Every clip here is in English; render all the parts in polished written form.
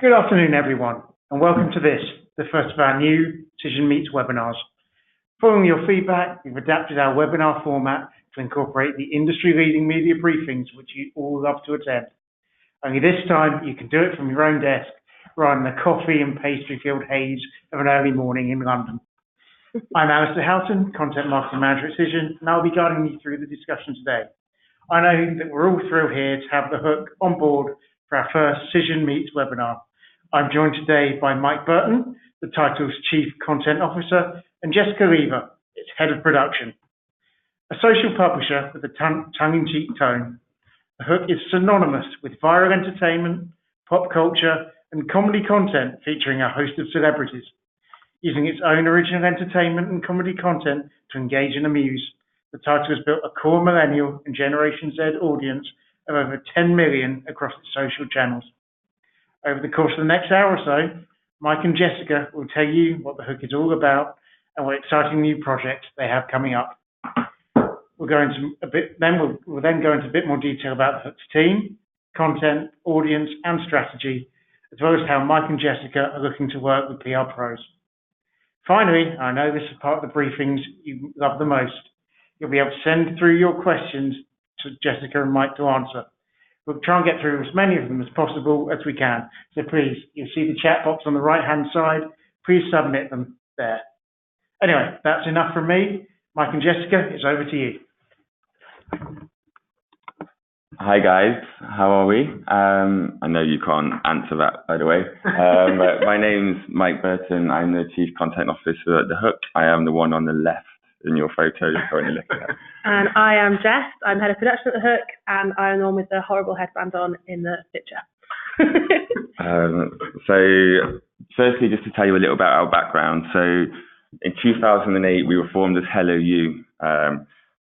Good afternoon, everyone, and welcome to the first of our new Cision Meets webinars. Following your feedback, we've adapted our webinar format to incorporate the industry-leading media briefings which you all love to attend. Only this time, you can do it from your own desk, rather than the coffee and pastry-filled haze of an early morning in London. I'm Alistair Houghton, Content Marketing Manager at Cision, and I'll be guiding you through the discussion today. I know that we're all thrilled here to have the Hook on board for our first Cision Meets webinar. I'm joined today by Mike Burton, the title's Chief Content Officer, and Jessica Lever, its Head of Production. A social publisher with a tongue-in-cheek tone, the Hook is synonymous with viral entertainment, pop culture, and comedy content featuring a host of celebrities. Using its own original entertainment and comedy content to engage and amuse, the title has built a core millennial and Generation Z audience of over 10 million across its social channels. Over the course of the next hour or so, Mike and Jessica will tell you what the Hook is all about and what exciting new projects they have coming up. We'll then go into a bit more detail about the Hook's team, content, audience, and strategy, as well as how Mike and Jessica are looking to work with PR pros. Finally, I know this is part of the briefings you love the most. You'll be able to send through your questions to Jessica and Mike to answer. We'll try and get through as many of them as possible as we can. So please, you'll see the chat box on the right-hand side. Please submit them there. Anyway, that's enough from me. Mike and Jessica, it's over to you. Hi guys, how are we? I know you can't answer that, by the way. But my name's Mike Burton. I'm the Chief Content Officer at The Hook. I am the one on the left in your photo you're currently looking at. And I am Jess. I'm Head of Production at The Hook, and I am the one with the horrible headband on in the picture. So firstly, just to tell you a little about our background. So in 2008, we were formed as Hello You.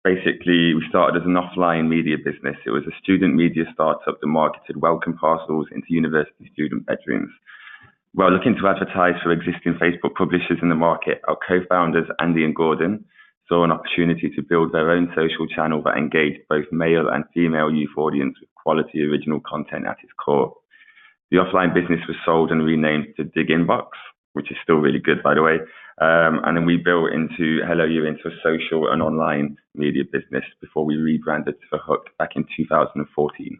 Basically, we started as an offline media business. It was a student media startup that marketed welcome parcels into university student bedrooms. Well, looking to advertise for existing Facebook publishers in the market, our co-founders, Andy and Gordon, saw an opportunity to build their own social channel that engaged both male and female youth audience with quality original content at its core. The offline business was sold and renamed to Dig Inbox, which is still really good, by the way. And then we built into Hello You into a social and online media business before we rebranded to Hook back in 2014.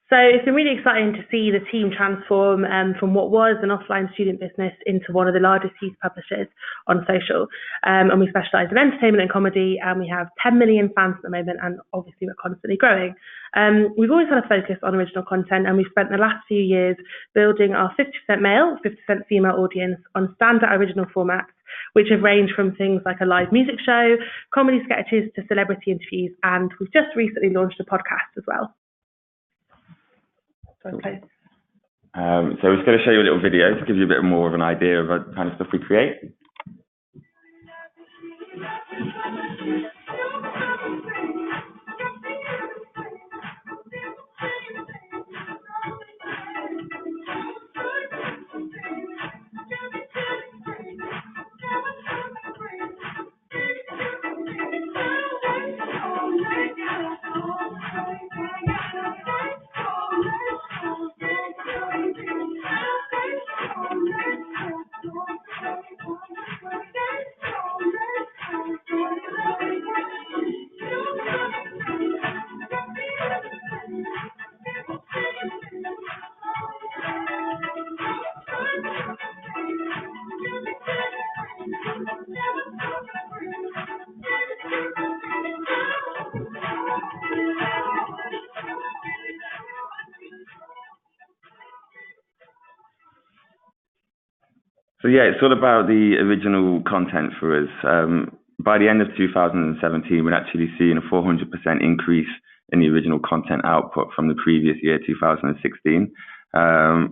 So it's been really exciting to see the team transform from what was an offline student business into one of the largest youth publishers on social. And we specialise in entertainment and comedy, and we have 10 million fans at the moment, and obviously we're constantly growing. We've always had a focus on original content, and we've spent the last few years building our 50% male, 50% female audience on standard original formats, which have ranged from things like a live music show, comedy sketches to celebrity interviews, and we've just recently launched a podcast as well. Okay. So I was going to show you a little video to give you a bit more of an idea of the kind of stuff we create. So yeah, it's all about the original content for us. By the end of 2017, we'd actually seen a 400% increase in the original content output from the previous year, 2016,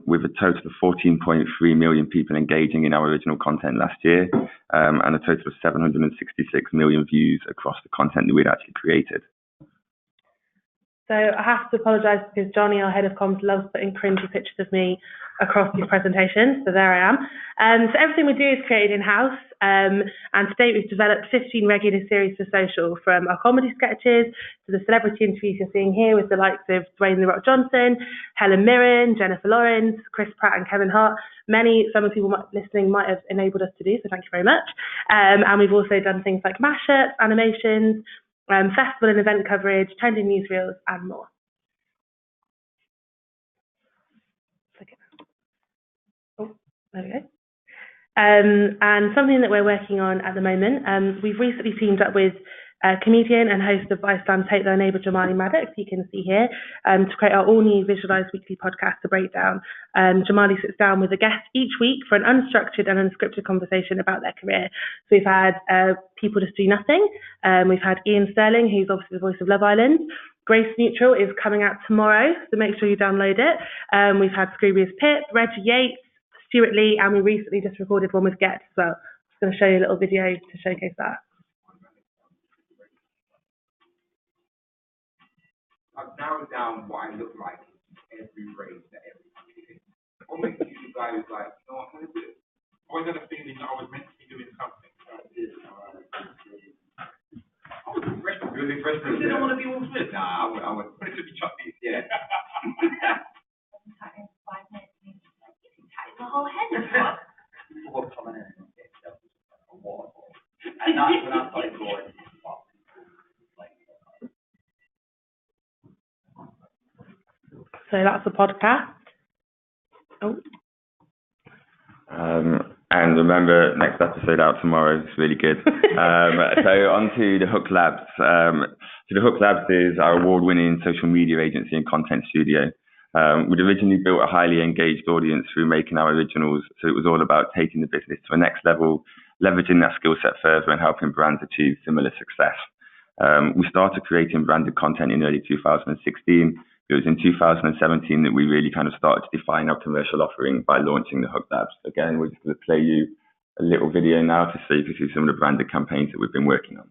with a total of 14.3 million people engaging in our original content last year, and a total of 766 million views across the content that we'd actually created. So I have to apologise because Johnny, our head of comms, loves putting cringy pictures of me across these presentations. So there I am. So everything we do is created in-house, and to date we've developed 15 regular series for social, from our comedy sketches to the celebrity interviews you're seeing here with the likes of Dwayne "The Rock" Johnson, Helen Mirren, Jennifer Lawrence, Chris Pratt and Kevin Hart. Some of the people listening might have enabled us to do, so thank you very much. And we've also done things like mashups, animations, festival and event coverage, trending newsreels, and more. Oh, there we go. And something that we're working on at the moment, we've recently teamed up with comedian and host of I Stand Take Their Neighbour, Jamali Maddox, you can see here, to create our all-new visualised weekly podcast, The Breakdown. Jamali sits down with a guest each week for an unstructured and unscripted conversation about their career. So we've had People Just Do Nothing, we've had Ian Sterling, who's obviously the voice of Love Island. Grace Neutral is coming out tomorrow, so make sure you download it. We've had Scroobius Pip, Reggie Yates, Stuart Lee, and we recently just recorded one with Get as well. I'm just going to show you a little video to showcase that. I've narrowed down what I look like in every race that everybody is. What makes you the guy who's like, no, I'm going to do it? I always had a feeling that I was meant to be doing something. I was a freshman. You was a freshman? You didn't want to be Will Smith? Nah, I would. But it should be Chuck D. Yeah. The whole head is what? What coming in and get stuff a waterfall. And that's when I started going. So that's the podcast. Oh. And remember, next episode out tomorrow. It's really good. So on to the Hook Labs. So the Hook Labs is our award-winning social media agency and content studio. We'd originally built a highly engaged audience through making our originals, so it was all about taking the business to the next level, leveraging that skill set further and helping brands achieve similar success. We started creating branded content in early 2016. It was in 2017 that we really kind of started to define our commercial offering by launching the Hook Labs. Again, we're just going to play you a little video now to so you can see some of the branded campaigns that we've been working on.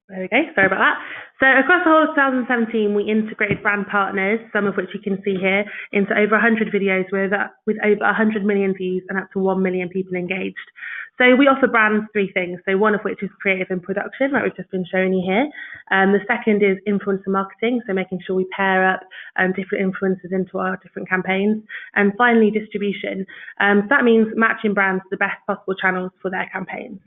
There we go, sorry about that. So across the whole of 2017, we integrated brand partners, some of which you can see here, into over 100 videos with over 100 million views and up to 1 million people engaged. So we offer brands three things. So one of which is creative and production, like we've just been showing you here. The second is influencer marketing, so making sure we pair up different influencers into our different campaigns. And finally, distribution. So that means matching brands to the best possible channels for their campaigns.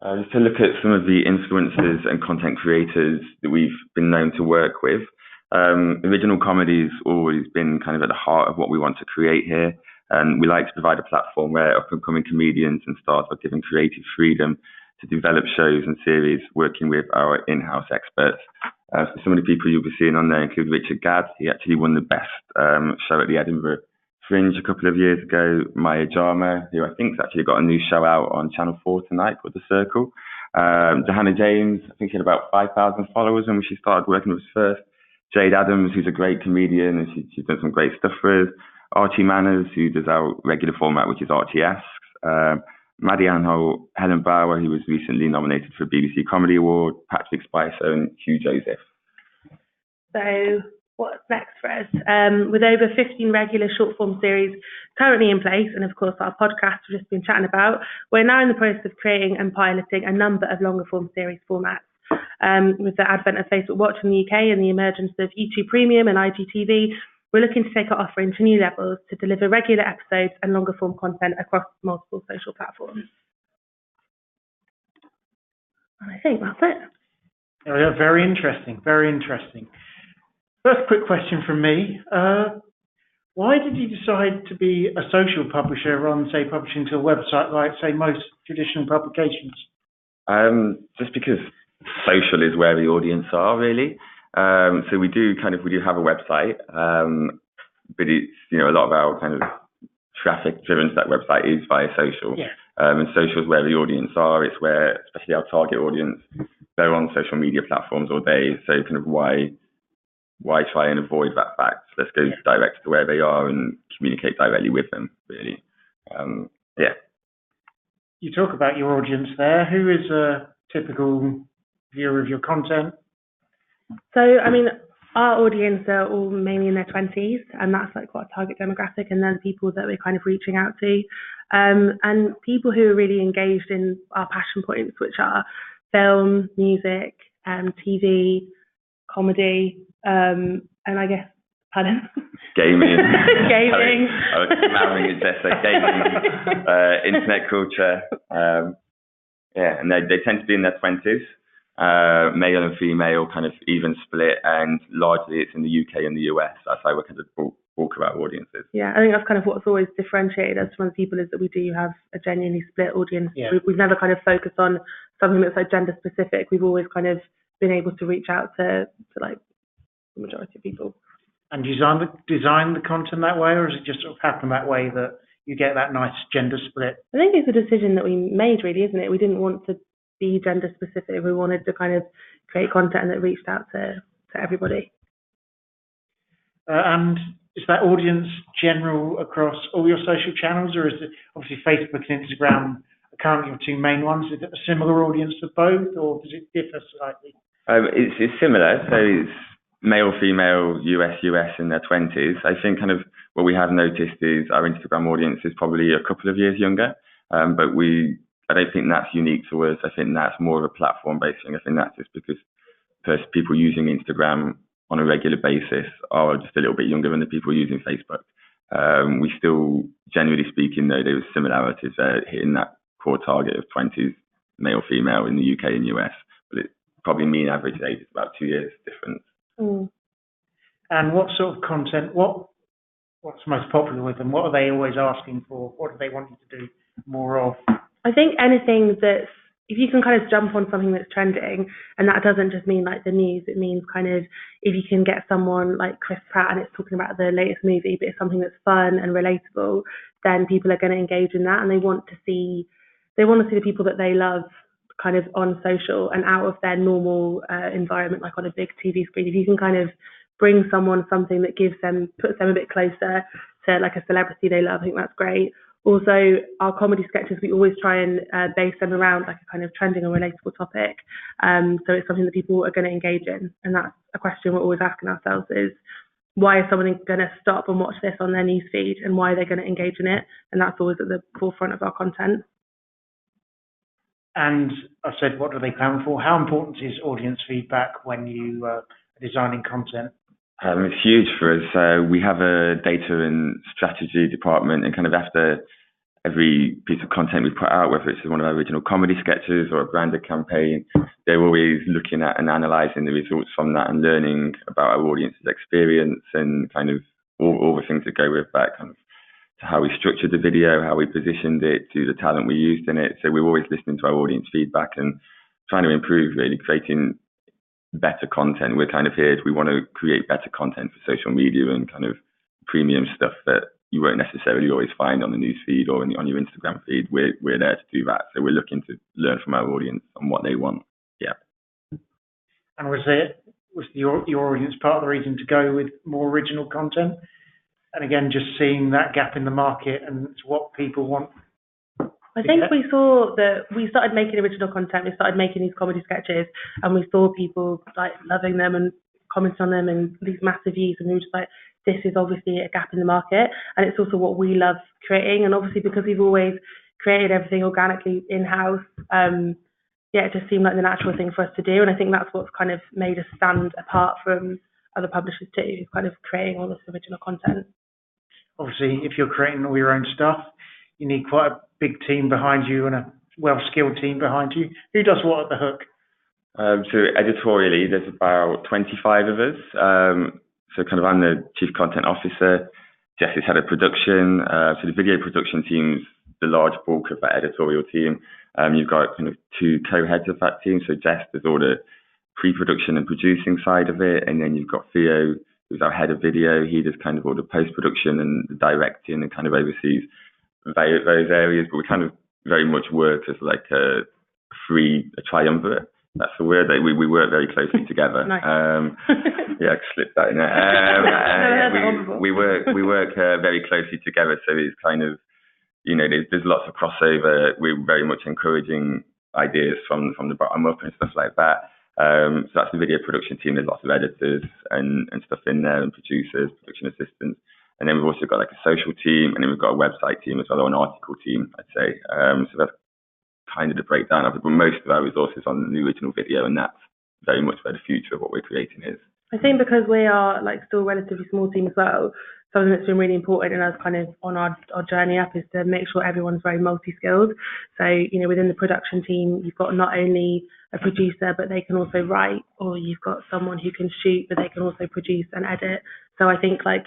Just to look at some of the influencers and content creators that we've been known to work with. Original comedy's always been kind of at the heart of what we want to create here. And we like to provide a platform where up-and-coming comedians and stars are given creative freedom to develop shows and series working with our in-house experts. So some of the people you'll be seeing on there include Richard Gadd. He actually won the best show at the Edinburgh Fringe a couple of years ago. Maya Jama, who I think has actually got a new show out on Channel 4 tonight called The Circle. Johanna James, I think she had about 5,000 followers when she started working with us first. Jade Adams, who's a great comedian, and she's done some great stuff for us. Archie Manners, who does our regular format, which is Archie Asks. Maddie Anhol, Helen Bauer, who was recently nominated for a BBC Comedy Award, Patrick Spicer, and Hugh Joseph. So what's next for us? With over 15 regular short-form series currently in place, and of course our podcast we've just been chatting about, we're now in the process of creating and piloting a number of longer-form series formats. With the advent of Facebook Watch in the UK and the emergence of YouTube Premium and IGTV, we're looking to take our offering to new levels to deliver regular episodes and longer-form content across multiple social platforms. And I think that's it. Yeah, very interesting, very interesting. First quick question from me. Why did you decide to be a social publisher rather than, say, publishing to a website like, say, most traditional publications? Just because social is where the audience are, really. So we do have a website, but it's, a lot of our kind of traffic driven to that website is via social. Yeah. And social is where the audience are. It's where, especially our target audience, they're on social media platforms all day. So kind of why try and avoid that fact? Let's go direct to where they are and communicate directly with them, really. You talk about your audience there. Who is a typical viewer of your content? So, I mean, our audience are all mainly in their 20s, and that's like what our target demographic, and then the people that we're kind of reaching out to. And people who are really engaged in our passion points, which are film, music, TV, comedy, and I guess, pardon? Gaming. Gaming. I was marrying it, Jess. Gaming, internet culture. And they tend to be in their 20s. Male and female kind of even split, and largely it's in the UK and the US. That's how we're kind of bulk of our audiences. Yeah, I think that's kind of what's always differentiated us from other people, is that we do have a genuinely split audience. Yeah. We've never kind of focused on something that's like gender specific. We've always kind of been able to reach out to like the majority of people. And design the content that way, or does it just sort of happen that way that you get that nice gender split? I think it's a decision that we made, really, isn't it? We didn't want to be gender specific. We wanted to kind of create content that reached out to everybody. And is that audience general across all your social channels, or is it obviously Facebook and Instagram are currently your two main ones? Is it a similar audience for both, or does it differ slightly? It's similar. So it's male, female, US in their 20s. I think kind of what we have noticed is our Instagram audience is probably a couple of years younger, but I don't think that's unique to us. I think that's more of a platform-based thing. I think that's just because people using Instagram on a regular basis are just a little bit younger than the people using Facebook. We still, generally speaking, though, there was similarities there, hitting that core target of 20s, male, female in the UK and US, but it probably mean average age is about 2 years difference. Mm. And what sort of content, what's most popular with them? What are they always asking for? What do they want you to do more of? I think anything that's, if you can kind of jump on something that's trending, and that doesn't just mean like the news, it means kind of if you can get someone like Chris Pratt and it's talking about the latest movie, but it's something that's fun and relatable, then people are going to engage in that, and they want to see the people that they love kind of on social and out of their normal environment, like on a big TV screen. If you can kind of bring someone something that puts them a bit closer to like a celebrity they love, I think that's great. Also, our comedy sketches, we always try and base them around like a kind of trending or relatable topic. So it's something that people are going to engage in. And that's a question we're always asking ourselves is, why is someone going to stop and watch this on their news feed, and why are they going to engage in it? And that's always at the forefront of our content. And I said, what do they plan for? How important is audience feedback when you are designing content? It's huge for us. We have a data and strategy department, and kind of after every piece of content we put out, whether it's one of our original comedy sketches or a branded campaign, they're always looking at and analysing the results from that and learning about our audience's experience and kind of all the things that go with that, kind of to how we structured the video, how we positioned it, to the talent we used in it. So we're always listening to our audience feedback and trying to improve, really, creating better content. We're kind of here, we want to create better content for social media and kind of premium stuff that you won't necessarily always find on the news feed or on your Instagram feed. We're there to do that. So we're looking to learn from our audience on what they want. Yeah. And was your audience part of the reason to go with more original content? And again, just seeing that gap in the market and what people want. I think we saw that we started making original content, we started making these comedy sketches, and we saw people like loving them and commenting on them and these massive views, and we were just like, this is obviously a gap in the market, and it's also what we love creating. And obviously because we've always created everything organically in-house, it just seemed like the natural thing for us to do. And I think that's what's kind of made us stand apart from other publishers too, kind of creating all this original content. Obviously, if you're creating all your own stuff, you need quite a big team behind you and a well-skilled team behind you. Who does what at The Hook? So editorially, there's about 25 of us. So kind of I'm the Chief Content Officer. Jess is head of production. So the video production team's the large bulk of that editorial team. You've got kind of two co-heads of that team. So Jess does all the pre-production and producing side of it, and then you've got Theo, who's our head of video. He does kind of all the post-production and the directing and kind of oversees those areas. But we kind of very much work as like a triumvirate. That's the word. We work very closely together. Nice. Yeah, I slipped that in there. We work very closely together. So it's kind of, you know, there's lots of crossover. We're very much encouraging ideas from the bottom up and stuff like that. So that's the video production team. There's lots of editors and stuff in there, and producers, production assistants. And then we've also got like a social team, and then we've got a website team as well, or an article team, I'd say. So that's kind of the breakdown of it. But most of our resources on the original video, and that's very much where the future of what we're creating is. I think because we are like still a relatively small team as well, something that's been really important in us kind of on our journey up is to make sure everyone's very multi-skilled. So, you know, within the production team, you've got not only a producer, but they can also write, or you've got someone who can shoot, but they can also produce and edit. So I think like,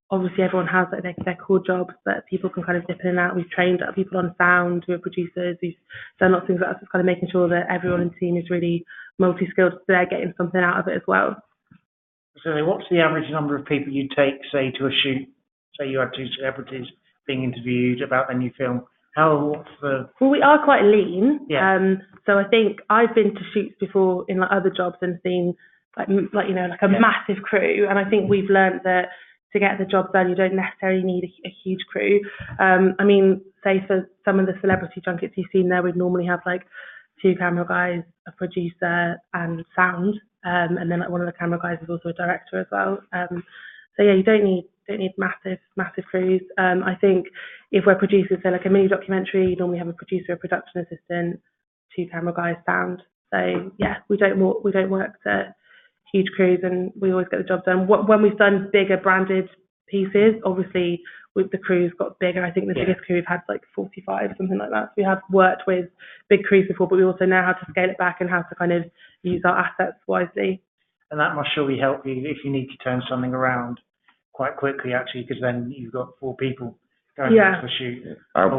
obviously everyone has like their core jobs, but people can kind of dip in and out. We've trained up people on sound who are producers. We've done lots of things like that. So it's kind of making sure that everyone in the team is really multi-skilled, so they're getting something out of it as well. So what's the average number of people you take, say, to a shoot? Say you had two celebrities being interviewed about their new film. Well, we are quite lean. Yeah. So I think I've been to shoots before in like other jobs and seen like you know, like a massive crew. And I think we've learned that to get the job done, you don't necessarily need a huge crew. I mean, say for some of the celebrity junkets you've seen there, we'd normally have like 2 camera guys, a producer, and sound. And then like one of the camera guys is also a director as well. So yeah, you don't need massive crews. I think if we're producers, so like a mini documentary, you normally have a producer, a production assistant, 2 camera guys, sound. So yeah, we don't work to huge crews, and we always get the job done. When we've done bigger branded pieces, obviously with the crews got bigger. I think the biggest crew we've had like 45, something like that. So we have worked with big crews before, but we also know how to scale it back and how to kind of use our assets wisely. And that must surely help you if you need to turn something around quite quickly, actually, because then you've got 4 people going out to a shoot. Our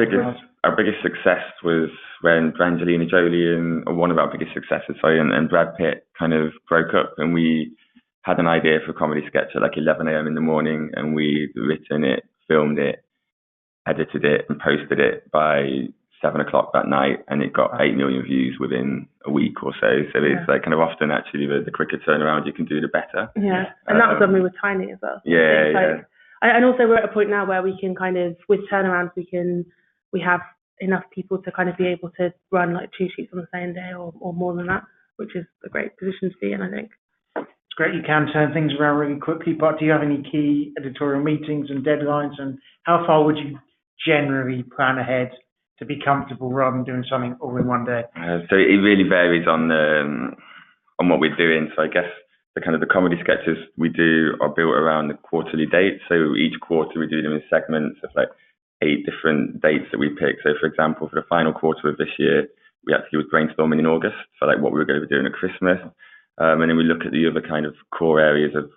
biggest success was when Angelina Jolie and one of our biggest successes, and Brad Pitt kind of broke up, and we had an idea for a comedy sketch at like 11 a.m. in the morning, and we'd written it, filmed it, edited it, and posted it by 7 o'clock that night, and it got 8 million views within a week or so. So it's like kind of often actually the quicker turnaround you can do, the better. Yeah, and that was when we were tiny as well. Yeah. And also we're at a point now where we can kind of, with turnarounds, we have enough people to kind of be able to run like 2 shoots on the same day or more than that, which is a great position to be in, I think. It's great you can turn things around really quickly, but do you have any key editorial meetings and deadlines, and how far would you generally plan ahead to be comfortable rather than doing something all in one day? So it really varies on what we're doing. So I guess the comedy sketches we do are built around the quarterly dates. So each quarter we do them in segments of like 8 different dates that we pick. So for example, for the final quarter of this year, we actually was brainstorming in August for like what we were going to be doing at Christmas. And then we look at the other kind of core areas of,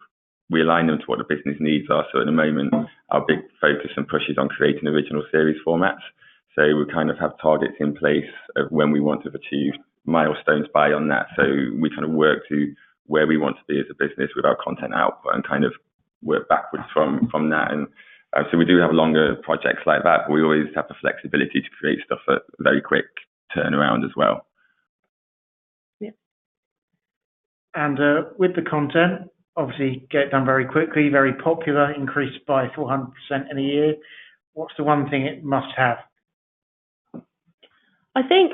we align them to what the business needs are. So at the moment, our big focus and push is on creating original series formats. So we kind of have targets in place of when we want to achieve milestones by on that. So we kind of work to where we want to be as a business with our content output and kind of work backwards from that. And so we do have longer projects like that, but we always have the flexibility to create stuff at a very quick turnaround as well. Yeah. And with the content, obviously get it done very quickly, very popular, increased by 400% in a year. What's the one thing it must have? I think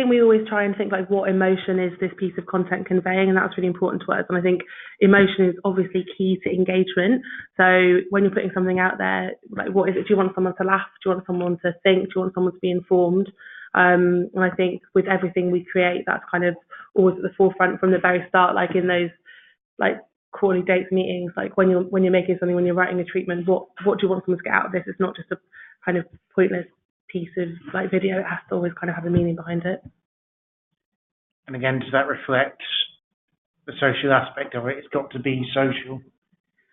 we always try and think like, what emotion is this piece of content conveying, and that's really important to us. And I think emotion is obviously key to engagement. So when you're putting something out there, like, what is it? Do you want someone to laugh? Do you want someone to think? Do you want someone to be informed? And I think with everything we create, that's kind of always at the forefront from the very start. Like in those like quarterly dates meetings, like when you're making something, when you're writing a treatment, what do you want someone to get out of this? It's not just a kind of pointless piece of like video, it has to always kind of have a meaning behind it. And again, does that reflect the social aspect of it? It's got to be social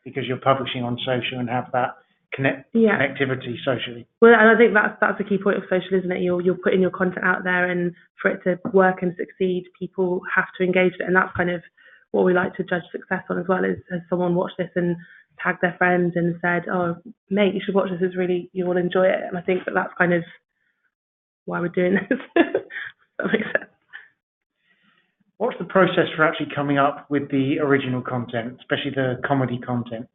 because you're publishing on social and have that connectivity socially. Well, and I think that's a key point of social, isn't it? You're putting your content out there, and for it to work and succeed, people have to engage with it, and that's kind of what we like to judge success on as well. Is has someone watched this and tagged their friends and said, "Oh, mate, you should watch this. It's really, you will enjoy it." And I think that's kind of why we're doing this. That makes sense. What's the process for actually coming up with the original content, especially the comedy content?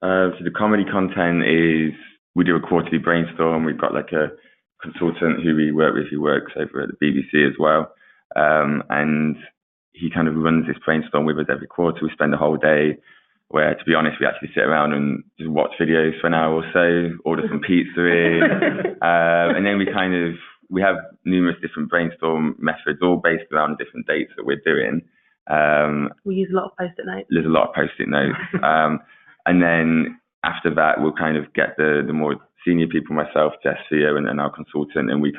So the comedy content is, we do a quarterly brainstorm. We've got like a consultant who we work with, who works over at the BBC as well. And he kind of runs this brainstorm with us every quarter. We spend a whole day where, to be honest, we actually sit around and just watch videos for an hour or so, order some pizza in. And then we have numerous different brainstorm methods, all based around the different dates that we're doing. We use a lot of Post-it notes. There's a lot of Post-it notes. And then after that, we'll kind of get the more senior people, myself, Jess, Theo, and then our consultant, and we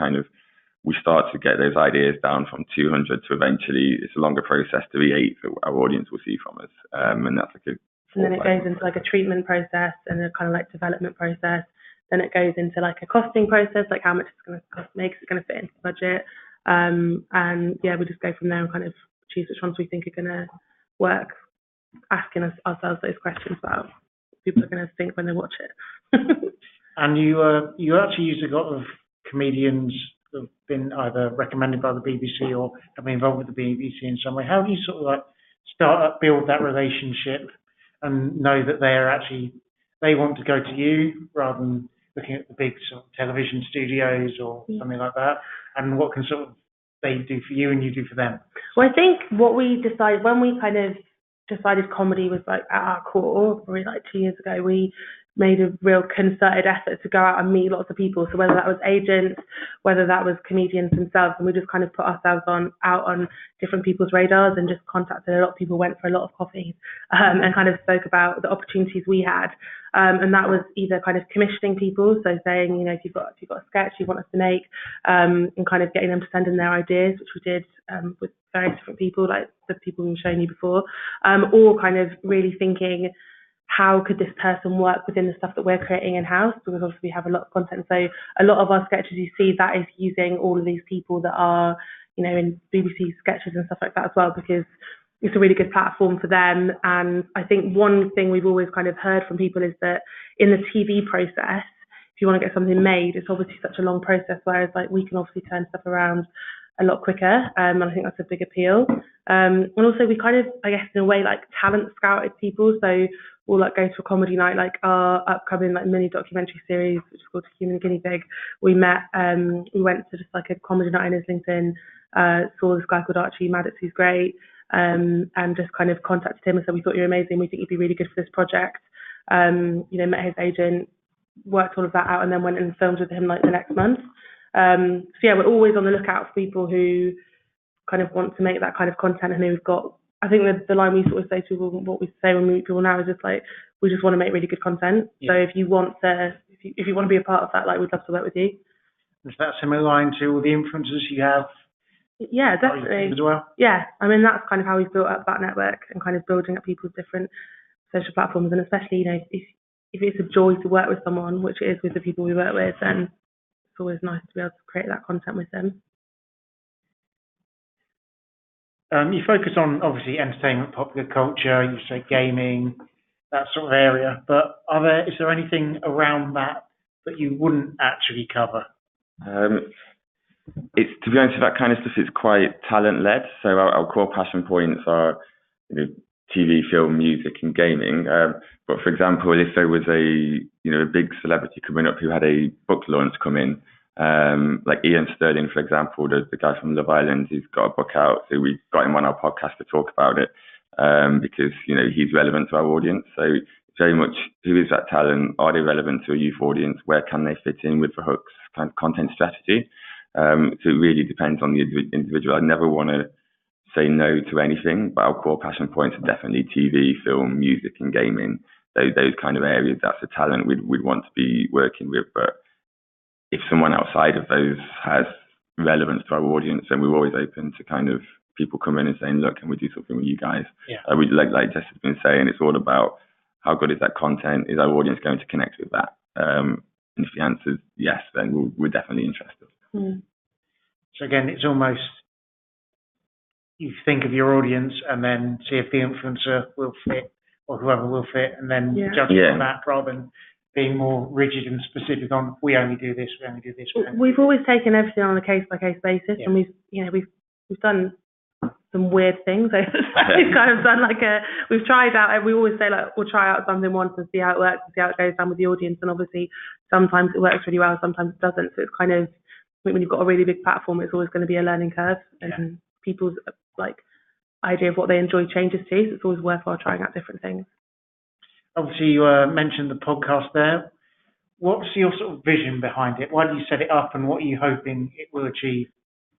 start to get those ideas down from 200 to eventually, it's a longer process to the 8 that our audience will see from us. And that's like and then it goes into like a treatment process and a kind of like development process. Then it goes into like a costing process, like how much it's going to cost, makes it going to fit into the budget. And yeah, we just go from there and kind of choose which ones we think are going to work, asking ourselves those questions about what people are going to think when they watch it. And you actually use a lot of comedians that have been either recommended by the BBC or have been involved with the BBC in some way. How do you sort of like build that relationship and know that they want to go to you rather than looking at the big sort of television studios or something like that? And what can sort of they do for you and you do for them? Well, I think what we decided when we kind of decided comedy was like at our core, probably like 2 years ago, we made a real concerted effort to go out and meet lots of people. So whether that was agents, whether that was comedians themselves, and we just kind of put ourselves out on different people's radars and just contacted a lot of people, went for a lot of coffees, and kind of spoke about the opportunities we had. And that was either kind of commissioning people, so saying, you know, if you've got a sketch you want us to make, and kind of getting them to send in their ideas, which we did with various different people, like the people we've shown you before, or kind of really thinking, how could this person work within the stuff that we're creating in-house? Because obviously we have a lot of content. So a lot of our sketches you see, that is using all of these people that are, you know, in BBC sketches and stuff like that as well, because it's a really good platform for them. And I think one thing we've always kind of heard from people is that in the TV process, if you want to get something made, it's obviously such a long process, whereas like we can obviously turn stuff around a lot quicker. And I think that's a big appeal. And also we kind of, I guess in a way, like talent scouted people. So we'll like go to a comedy night, like our upcoming like mini documentary series, which is called Human Guinea Pig. We went to just like a comedy night in Islington, saw this guy called Archie Maddox, who's great, and just kind of contacted him and said, we thought you were amazing, we think you'd be really good for this project. You know, met his agent, worked all of that out, and then went and filmed with him like the next month. So yeah, we're always on the lookout for people who kind of want to make that kind of content, and we've got, I think the line we sort of say to people, what we say when we meet people now is just like, we just want to make really good content. Yeah. So if you want to be a part of that, like we'd love to work with you. Is that similar line to all the influencers you have? Yeah, definitely. As well? Yeah, I mean that's kind of how we've built up that network and kind of building up people's different social platforms, and especially, you know, if it's a joy to work with someone, which it is with the people we work with, then it's always nice to be able to create that content with them. You focus on, obviously, entertainment, popular culture, you say gaming, that sort of area, but is there anything around that you wouldn't actually cover? It's, to be honest, that kind of stuff is quite talent-led, so our core passion points are, you know, TV, film, music, and gaming. But for example, if there was a big celebrity coming up who had a book launch come in, like Ian Sterling, for example, the guy from Love Island, he's got a book out, so we got him on our podcast to talk about it, because, you know, he's relevant to our audience. So very much, who is that talent? Are they relevant to a youth audience? Where can they fit in with the Hooks kind of content strategy? So it really depends on the individual. I never want to say no to anything, but our core passion points are definitely TV, film, music, and gaming. Those kind of areas, that's the talent we'd want to be working with. But if someone outside of those has relevance to our audience, then we're always open to kind of people come in and saying, look, can we do something with you guys? Yeah. We like Jess has been saying, it's all about how good is that content? Is our audience going to connect with that? And if the answer is yes, then we're definitely interested. So again, it's almost, you think of your audience and then see if the influencer will fit or whoever will fit, and then judge it on that rather than being more rigid and specific on we only do this, we only do this. We've always taken everything on a case-by-case basis, and we've done some weird things. We've kind of done we've tried out, we always say we'll try out something once and see how it works and see how it goes down with the audience, and obviously sometimes it works really well, sometimes it doesn't. So it's kind of, when you've got a really big platform, it's always going to be a learning curve, and people's idea of what they enjoy changes too. So it's always worthwhile trying out different things. Obviously, you mentioned the podcast there. What's your sort of vision behind it? Why do you set it up, and what are you hoping it will achieve?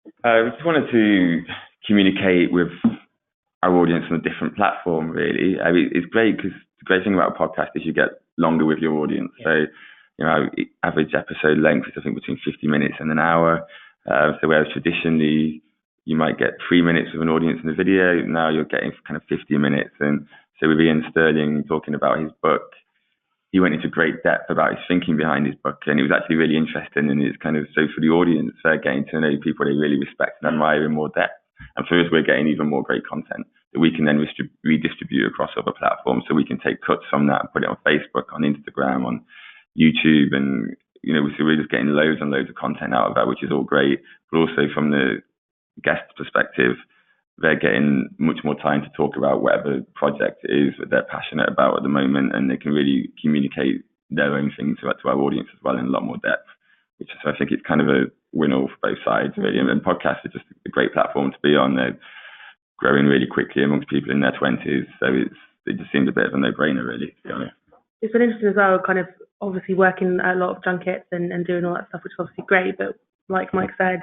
We just wanted to communicate with our audience on a different platform, really. I mean, it's great because the great thing about a podcast is you get longer with your audience. So, average episode length is, I think, between 50 minutes and an hour. So whereas traditionally you might get 3 minutes with an audience in the video, now you're getting kind of 50 minutes. And so with Ian Sterling talking about his book, he went into great depth about his thinking behind his book, and it was actually really interesting. And it's kind of, so for the audience, they're getting to know people they really respect and admire in more depth. And for us, we're getting even more great content that we can then redistribute across other platforms. So we can take cuts from that and put it on Facebook, on Instagram, on YouTube, and so we're just getting loads and loads of content out of that, which is all great. But also from the guest perspective, they're getting much more time to talk about whatever project it is that they're passionate about at the moment, and they can really communicate their own thing to our audience as well in a lot more depth, which is, I think it's kind of a win-all for both sides, really. And podcasts are just a great platform to be on. They're growing really quickly amongst people in their 20s, so it just seems a bit of a no-brainer, really, to be honest. It's been interesting as well, kind of obviously working a lot of junkets and doing all that stuff, which is obviously great, but like Mike said,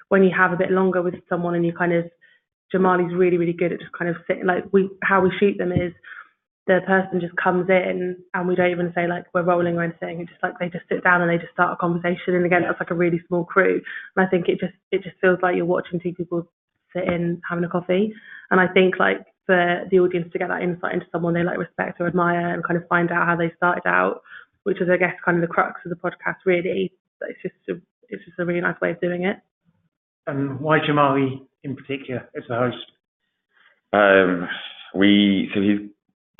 when you have a bit longer with someone and you kind of, Jamali's really, really good at just kind of sitting, how we shoot them is the person just comes in and we don't even say we're rolling or anything. It's just they just sit down and they just start a conversation. And again, that's a really small crew. And I think it just feels like you're watching two people sit in having a coffee. And I think for the audience to get that insight into someone they respect or admire and kind of find out how they started out, which is, I guess, kind of the crux of the podcast, really. But it's just a really nice way of doing it. And why Jamali in particular as the host? So he's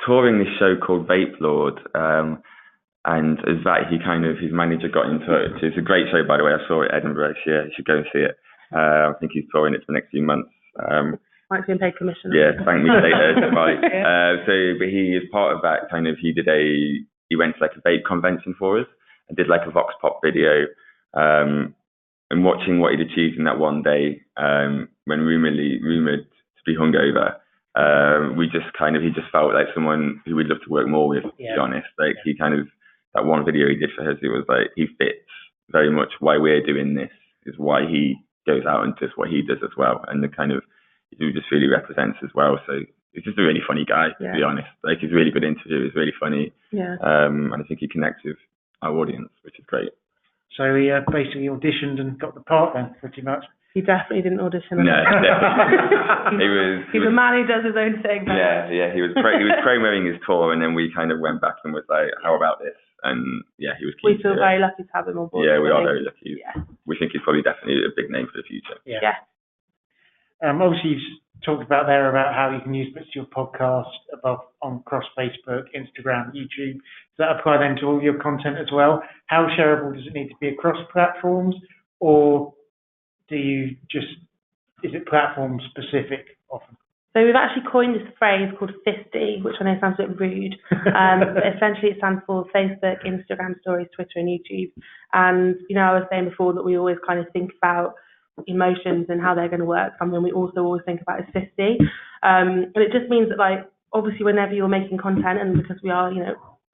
touring this show called Vape Lord, and as that, his manager got in touch. It's a great show, by the way. I saw it at Edinburgh this year. You should go and see it. I think he's touring it for the next few months. Mike's been paid commission. Yeah, thank me later, Jamali. But he is part of that he went to a vape convention for us and did a Vox Pop video, and watching what he'd achieved in that one day, when rumored to be hungover, he just felt like someone who we'd love to work more with, to be honest. That one video he did for us, it was he fits very much why we're doing this, is why he goes out and does what he does as well. And he just really represents as well. So he's just a really funny guy, to be honest. He's a really good interview, he's really funny. Yeah. And I think he connects with our audience, which is great. So he basically auditioned and got the part then, pretty much. He definitely didn't audition. No, definitely. He's a man who does his own thing. Yeah. He was promoting his tour, and then we kind of went back and was like, "How about this?" And he was keen. We feel very lucky to have him on board. Yeah, we are very lucky. Yeah. We think he's probably definitely a big name for the future. Yeah. Obviously, you've talked about how you can use your podcast across Facebook, Instagram, YouTube. Does that apply then to all your content as well? How shareable does it need to be across platforms, or is it platform specific often? So we've actually coined this phrase called FISTY, which I know sounds a bit rude. But essentially it stands for Facebook, Instagram Stories, Twitter and YouTube. And, I was saying before that we always kind of think about emotions and how they're going to work. Something we also always think about is FISTY. And it just means that obviously whenever you're making content, and because we are,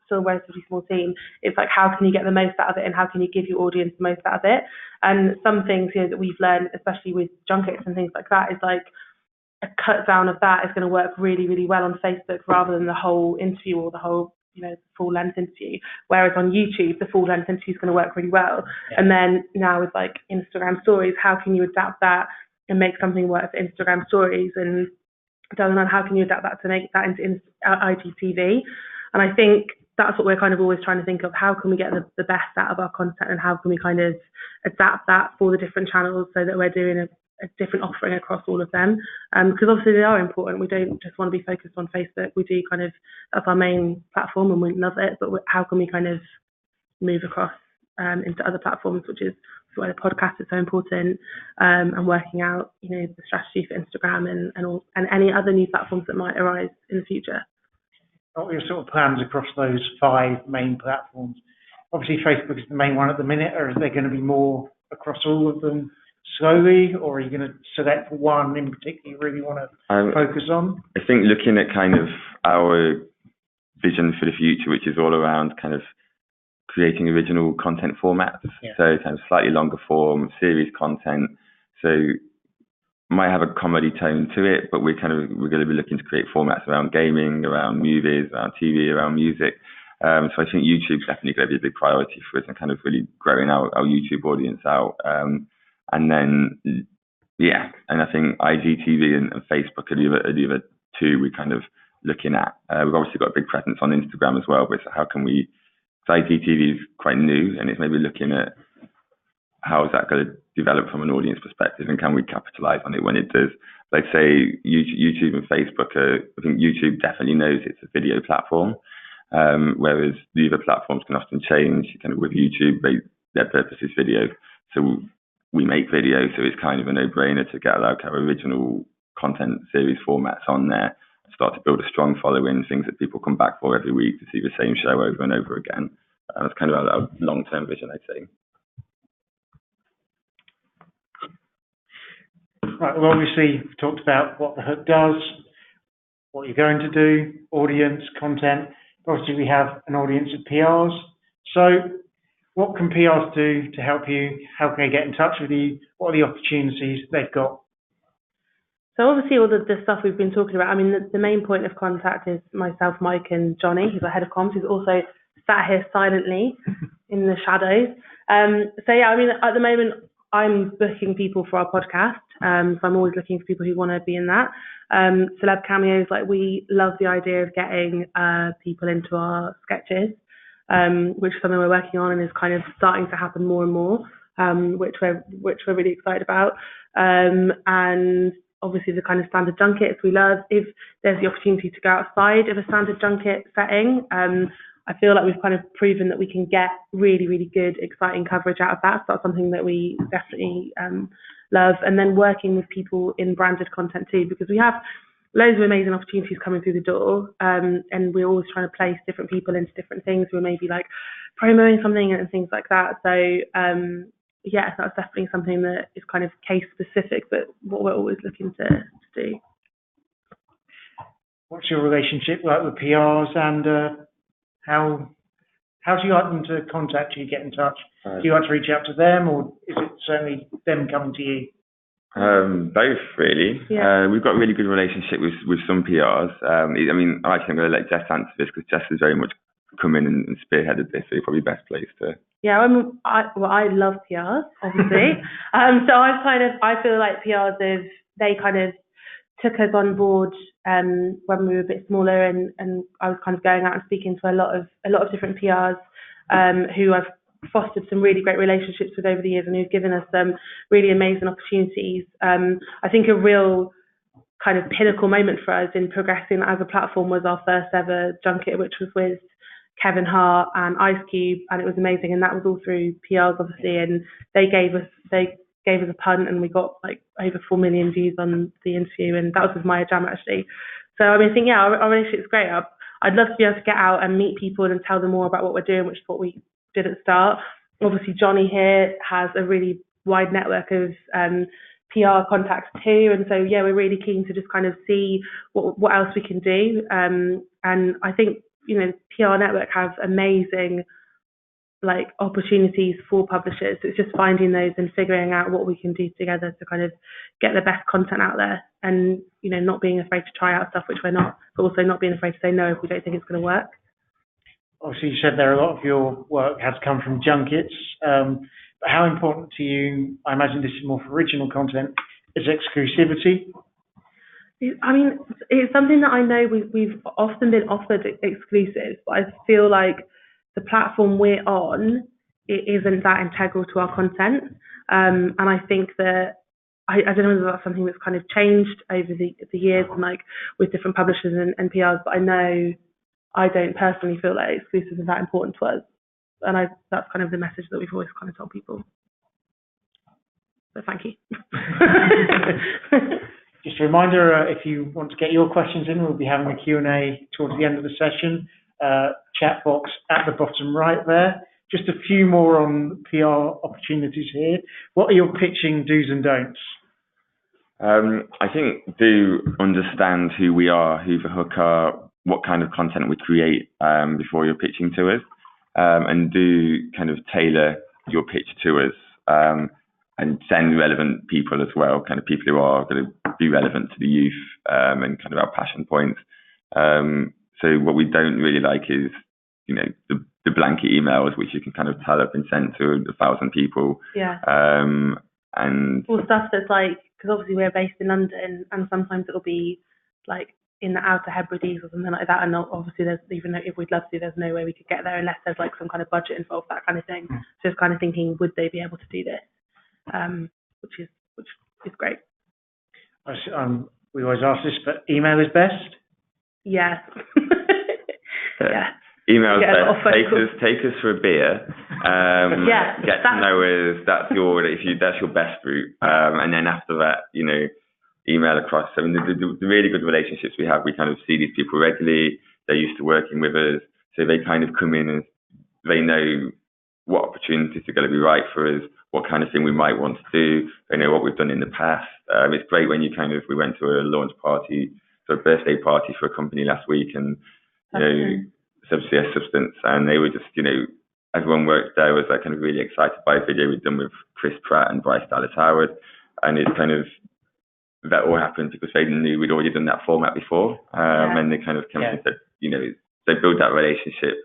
still a relatively small team, it's how can you get the most out of it and how can you give your audience the most out of it? And some things, that we've learned, especially with junkets and things like that, is a cut down of that is going to work really, really well on Facebook rather than the whole interview or the whole the full length interview. Whereas on YouTube, the full length interview is going to work really well. Yeah. And then now with like Instagram stories, how can you adapt that and make something work for Instagram stories? And down how can you adapt that to make that into IGTV? And I think that's what we're kind of always trying to think of. How can we get the best out of our content, and how can we kind of adapt that for the different channels so that we're doing a different offering across all of them? Because obviously they are important. We don't just want to be focused on Facebook. We do kind of, that's our main platform and we love it, but how can we kind of move across into other platforms, which is why the podcast is so important, and working out, the strategy for Instagram and any other new platforms that might arise in the future. What are your sort of plans across those 5 main platforms? Obviously, Facebook is the main one at the minute, or is there going to be more across all of them slowly, or are you going to select one in particular you really want to focus on? I think looking at kind of our vision for the future, which is all around kind of creating original content formats, so kind of slightly longer form series content. So might have a comedy tone to it, but we're going to be looking to create formats around gaming, around movies, around TV, around music. So I think YouTube's definitely going to be a big priority for us, and kind of really growing our YouTube audience out. And then, and I think IGTV and Facebook are the other 2 we're kind of looking at. We've obviously got a big presence on Instagram as well, but how can we, so IGTV is quite new, and it's maybe looking at how is that going to develop from an audience perspective, and can we capitalize on it when it does? Like say YouTube and Facebook I think YouTube definitely knows it's a video platform, whereas the other platforms can often change. Kind of with YouTube, their purpose is video. So we make video, so it's kind of a no-brainer to get like our original content series formats on there, and start to build a strong following, things that people come back for every week to see the same show over and over again. That's kind of our long-term vision, I'd say. Right, well, obviously, we've talked about what The Hook does, what you're going to do, audience, content. Obviously, we have an audience of PRs. So what can PRs do to help you? How can they get in touch with you? What are the opportunities they've got? So obviously all the stuff we've been talking about, I mean, the main point of contact is myself, Mike, and Johnny, who's our head of comms, who's also sat here silently in the shadows. So yeah, I mean, at the moment, I'm booking people for our podcast. So I'm always looking for people who want to be in that. Celeb cameos, like we love the idea of getting people into our sketches, which is something we're working on and is kind of starting to happen more and more, which we're really excited about. And obviously the kind of standard junkets we love. If there's the opportunity to go outside of a standard junket setting, I feel like we've kind of proven that we can get really, really good, exciting coverage out of that. So that's something that we definitely love. And then working with people in branded content too, because we have loads of amazing opportunities coming through the door, and we're always trying to place different people into different things. We're maybe like promoting something and things like that. So yeah, that's definitely something that is kind of case specific, but what we're always looking to do. What's your relationship like with PRs, and how do you like them to contact you, get in touch? Do you like to reach out to them, or is it certainly them coming to you? Both, really. Yeah. We've got a really good relationship with some PRs. I mean, I think I'm going to let Jess answer this, because Jess has very much come in and spearheaded this, so you're probably best placed to. Yeah, I love PRs, obviously. So I feel like PRs they kind of took us on board when we were a bit smaller, and I was kind of going out and speaking to a lot of different PRs who I've fostered some really great relationships with over the years, and who've given us some really amazing opportunities. I think a real kind of pinnacle moment for us in progressing as a platform was our first ever junket, which was with Kevin Hart and Ice Cube, and it was amazing. And that was all through PRs, obviously, and they gave us a punt, and we got like over 4 million views on the interview, and that was with Maya Jama, actually. So I mean, I think our relationship's great. I'd love to be able to get out and meet people and tell them more about what we're doing, which is what we did at the start. Obviously, Johnny here has a really wide network of PR contacts too, and so yeah, we're really keen to just kind of see what else we can do. And I think, you know, PR network have amazing like opportunities for publishers. So it's just finding those and figuring out what we can do together to kind of get the best content out there, and, you know, not being afraid to try out stuff which we're not, but also not being afraid to say no if we don't think it's going to work. obviously you said there a lot of your work has come from junkets, but how important to you, I imagine this is more for original content, is exclusivity? I mean, it's something that I know we've often been offered exclusives, but I feel like the platform we're on, it isn't that integral to our content. And I think that I don't know whether that's something that's kind of changed over the years and like with different publishers and PRs, but I know I don't personally feel like exclusives are that important to us. And that's kind of the message that we've always kind of told people. So thank you. Just a reminder, if you want to get your questions in, we'll be having a Q&A towards the end of the session. Chat box at the bottom right there. Just a few more on PR opportunities here. What are your pitching do's and don'ts? I think do understand who we are, who the Hook are, what kind of content we create before you're pitching to us, and do kind of tailor your pitch to us. And send relevant people as well, kind of people who are going to be relevant to the youth and kind of our passion points. So what we don't really like is, you know, the blanket emails which you can kind of tell have been sent to 1,000 people. Yeah. And or stuff that's like, because obviously we're based in London, and sometimes it'll be like in the Outer Hebrides or something like that, and obviously there's, even though if we'd love to, there's no way we could get there unless there's like some kind of budget involved, that kind of thing. So it's kind of thinking, would they be able to do this? Which is great. We always ask this, but email is best? Yeah. Yeah. Email is best. Take us for a beer. Yeah. Get to know us. That's your best route. And then after that, you know, email across. I mean, the really good relationships we have, we kind of see these people regularly. They're used to working with us, so they kind of come in and they know what opportunities are going to be right for us, what kind of thing we might want to do. They know what we've done in the past. It's great when we went to a launch party, so a birthday party for a company last week, and you know, Substance, and they were just, you know, everyone worked there was like kind of really excited by a video we'd done with Chris Pratt and Bryce Dallas Howard, and it's kind of that all happened because they knew we'd already done that format before, and they kind of came and said, you know, they build that relationship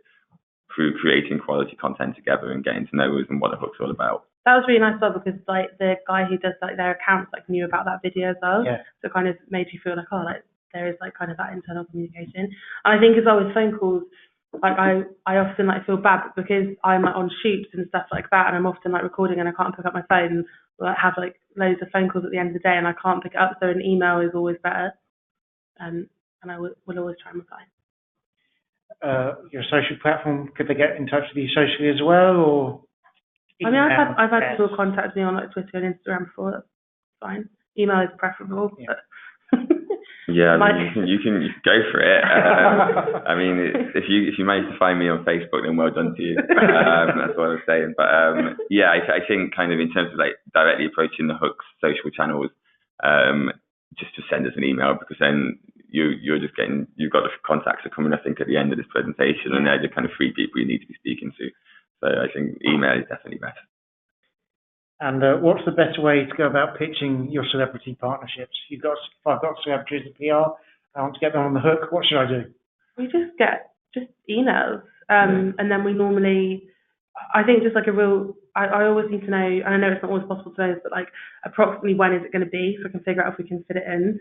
through creating quality content together and getting to know us and what the Hook's all about. That was really nice as well, because like the guy who does like their accounts like knew about that video as well. Yeah. So it kind of made you feel like, oh, like there is like kind of that internal communication. And I think as well with phone calls, like I often like feel bad because I'm like on shoots and stuff like that, and I'm often like recording and I can't pick up my phone, or like have like loads of phone calls at the end of the day and I can't pick it up. So an email is always better. And I will always try and reply. Your social platform, could they get in touch with you socially as well, or? I mean, I've had people contact me on like Twitter and Instagram before. That's fine. Email is preferable. Yeah. But Yeah, I mean, you can go for it. I mean, if you manage to find me on Facebook, then well done to you. That's what I was saying. But yeah, I think kind of in terms of like directly approaching the Hook's social channels, just to send us an email, because then you're just getting, you've got the contacts are coming, I think, at the end of this presentation, and they're the kind of 3 people you need to be speaking to. So I think email is definitely best. And what's the best way to go about pitching your celebrity partnerships? If I've got celebrities at PR, I want to get them on the hook, what should I do? We just get emails, and then we normally, I think just like I always need to know, and I know it's not always possible to know this, but like approximately when is it going to be, so I can figure out if we can fit it in,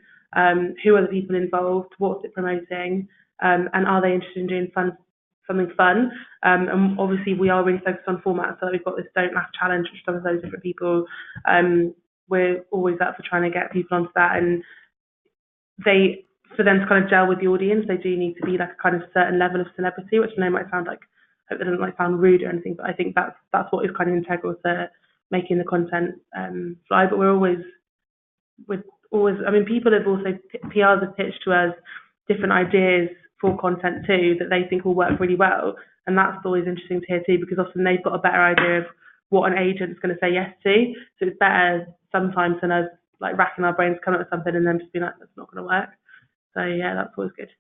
who are the people involved, what's it promoting, and are they interested in doing something fun, and obviously we are really focused on format, so we've got this Don't Laugh challenge, which does those different people. We're always up for trying to get people onto that, and for them to kind of gel with the audience, they do need to be like a kind of certain level of celebrity, which I know might sound like, I hope that doesn't like sound rude or anything, but I think that's what is kind of integral to making the content fly. But we're always, I mean, people have also, PRs have pitched to us different ideas for content too that they think will work really well, and that's always interesting to hear too, because often they've got a better idea of what an agent's going to say yes to, so it's better sometimes than us like racking our brains coming up with something and then just being like, that's not going to work. So yeah, that's always good.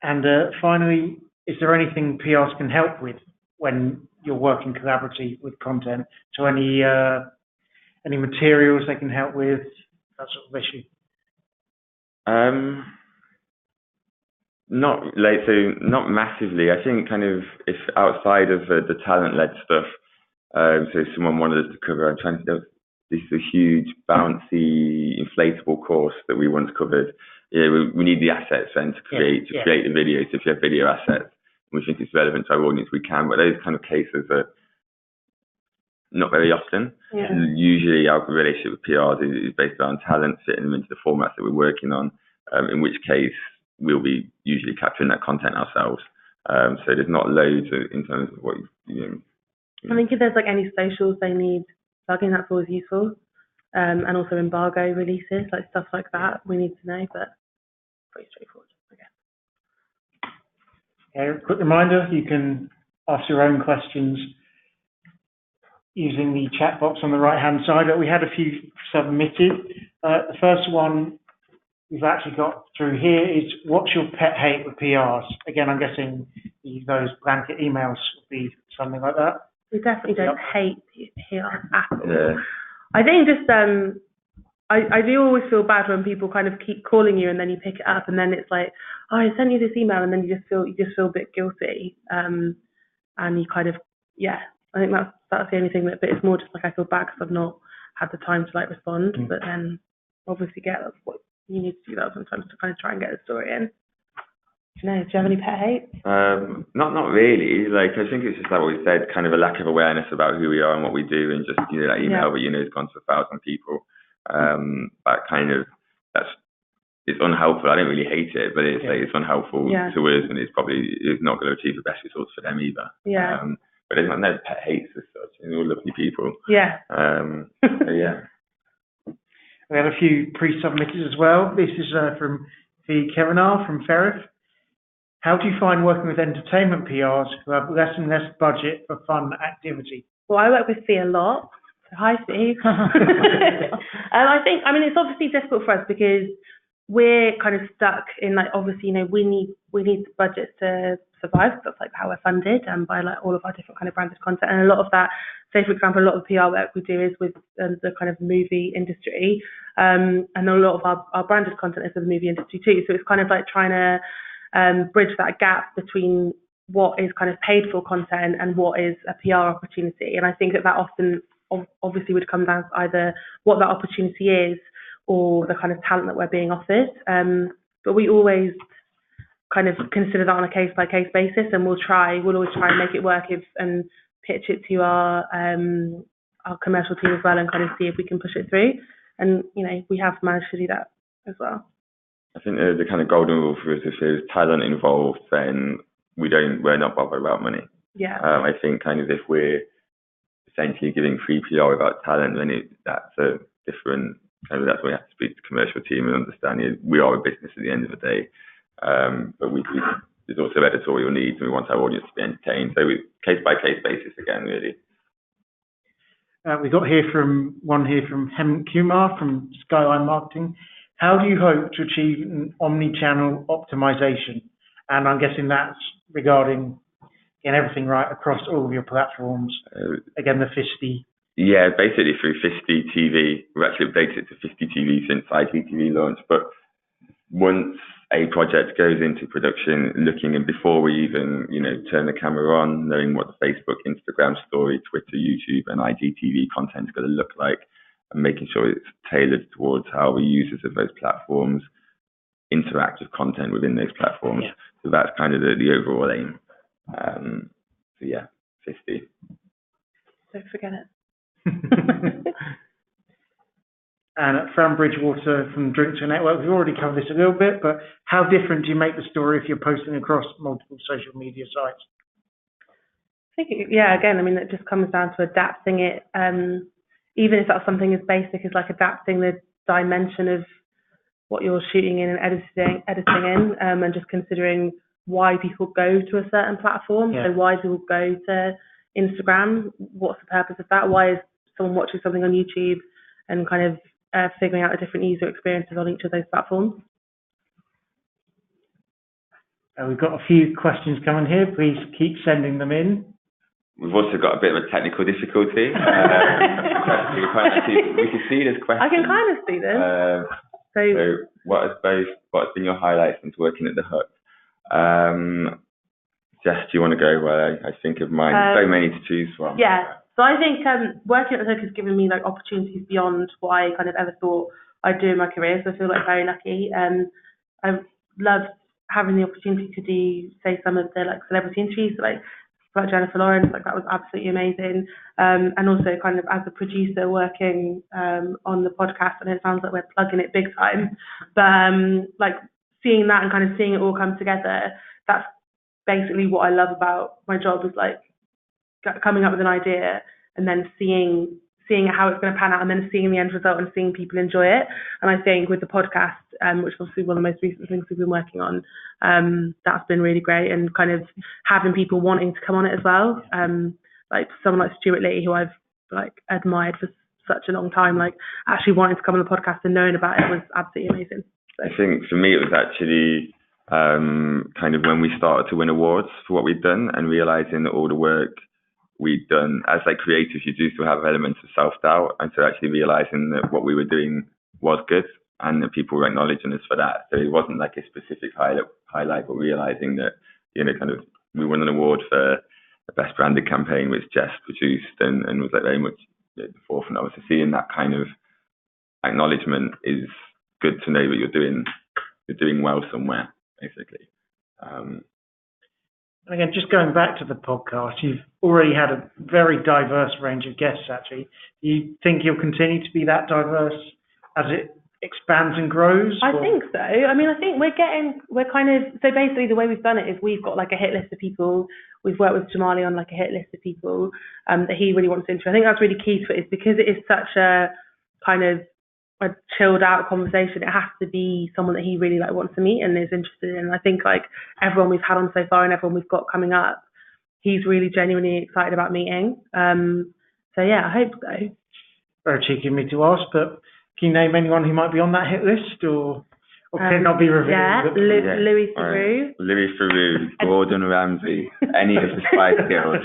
And finally, is there anything PRs can help with when you're working collaboratively with content? So any materials they can help with, that sort of issue? Not massively. I think kind of if outside of the talent-led stuff, so someone wanted us to cover, I'm trying to think, this is a huge, bouncy, inflatable course that we once covered. Yeah, we need the assets then to create the videos. If you have video assets, we think it's relevant to our audience, we can. But those kind of cases are not very often. Yeah. Usually our relationship with PRs is based around talent, fitting them into the formats that we're working on, in which case we'll be usually capturing that content ourselves. So there's not loads in terms of what I think if there's like any socials they need plugging, that's always useful. And also embargo releases, like stuff like that, we need to know, but pretty straightforward, I guess. Okay, quick reminder, you can ask your own questions using the chat box on the right-hand side. We had a few submitted. The first one we've actually got through here is, what's your pet hate with PRs? Again, I'm guessing those blanket emails would be something like that. We definitely don't hate PRs at all. Yeah. I think just, I do always feel bad when people kind of keep calling you and then you pick it up and then it's like, oh, I sent you this email, and then you just feel a bit guilty. And you kind of, I think that's the only thing but it's more just like I feel bad because I've not had the time to like respond, but then obviously that's what you need to do that sometimes to kind of try and get the story in. Do you have any pet hate? Not really. Like, I think it's just like what we said, kind of a lack of awareness about who we are and what we do, and just that email that has gone to 1,000 people. That kind of it's unhelpful. I don't really hate it, but it's like it's unhelpful to us, and it's not going to achieve the best results for them either. Yeah. But there's no pet hates as such. They're all lovely people. Yeah. So yeah. We have a few pre-submitted as well. This is from V. Kerenar from Ferrith. How do you find working with entertainment PRs who have less and less budget for fun activity? Well, I work with Fee a lot. So hi, Fee. It's obviously difficult for us because we're kind of stuck in obviously, we need budgets to survive. That's how we're funded by all of our different kind of branded content. And a lot of that, say for example, a lot of the PR work we do is with the kind of movie industry. And a lot of our branded content is with the movie industry too. So it's kind of trying to bridge that gap between what is kind of paid for content and what is a PR opportunity. And I think that often obviously would come down to either what that opportunity is or the kind of talent that we're being offered. But we always kind of consider that on a case by case basis, and we'll always try and make it work and pitch it to our commercial team as well and kind of see if we can push it through. And, we have managed to do that as well. I think the kind of golden rule for us is if there's talent involved, then we're not bothered about money. Yeah. I think kind of if we're essentially giving free PR without talent, then that's a different kind of, that's why we have to speak to the commercial team and understand we are a business at the end of the day. But there's also editorial needs, and we want our audience to be entertained. So case by case basis again, really. We got one here from Hemant Kumar from Skyline Marketing. How do you hope to achieve an omni-channel optimization? And I'm guessing that's regarding getting everything right across all of your platforms. Again, the 50. Yeah, basically through 50 TV. We've actually updated it to 50 TV since IGTV launched. But once a project goes into production, looking and before we even, turn the camera on, knowing what the Facebook, Instagram story, Twitter, YouTube, and IGTV content is going to look like, and making sure it's tailored towards how the users of those platforms interact with content within those platforms. Yeah. So that's kind of the overall aim. 50. Don't forget it. And Fran Bridgewater from Drink to Network, we've already covered this a little bit, but how different do you make the story if you're posting across multiple social media sites? I think, again, it just comes down to adapting it. Even if that's something as basic as adapting the dimension of what you're shooting in and editing in, and just considering why people go to a certain platform. Yeah. So why people go to Instagram? What's the purpose of that? Why is someone watching something on YouTube? And kind of figuring out the different user experiences on each of those platforms. We've got a few questions coming here. Please keep sending them in. We've also got a bit of a technical difficulty. We can see this question. I can kind of see this. So what has been your highlights since working at the Hut? Jess, do you want to go while I think of mine? So many to choose from. Yeah. So I think working at the Hook has given me like opportunities beyond what I kind of ever thought I'd do in my career. So I feel like very lucky. I've loved having the opportunity to do, say, some of the like celebrity interviews, like Jennifer Lawrence. Like that was absolutely amazing. And also kind of as a producer working on the podcast, and it sounds like we're plugging it big time. But like seeing that and kind of seeing it all come together, that's basically what I love about my job, is like coming up with an idea and then seeing how it's going to pan out, and then seeing the end result and seeing people enjoy it. And I think with the podcast, which is obviously one of the most recent things we've been working on, that's been really great, and kind of having people wanting to come on it as well. Like someone like Stuart Lee, who I've like admired for such a long time, like actually wanting to come on the podcast and knowing about it was absolutely amazing. So. I think for me it was actually kind of when we started to win awards for what we'd done, and realizing that all the work we'd done as like creators, you do still have elements of self-doubt, and so actually realizing that what we were doing was good and that people were acknowledging us for that. So it wasn't like a specific highlight, but realizing that, you know, kind of we won an award for the best branded campaign, which Jess produced, and was like very much at the forefront of us. So seeing that kind of acknowledgement is good to know that you're doing well somewhere, basically. And again, just going back to the podcast, you've already had a very diverse range of guests, actually. Do you think you'll continue to be that diverse as it expands and grows? I think so. I mean, I think so basically the way we've done it is we've got like a hit list of people. We've worked with Jamali on like a hit list of people that he really wants to interview. I think that's really key to it, is because it is such a kind of a chilled out conversation. It has to be someone that he really like wants to meet and is interested in. I think like everyone we've had on so far and everyone we've got coming up, he's really genuinely excited about meeting. So yeah, I hope so. Very cheeky of me to ask, but can you name anyone who might be on that hit list, or can it not be revealed? Yeah, Louis Theroux. Right. Louis Theroux, Gordon Ramsay, any of the Spice Girls,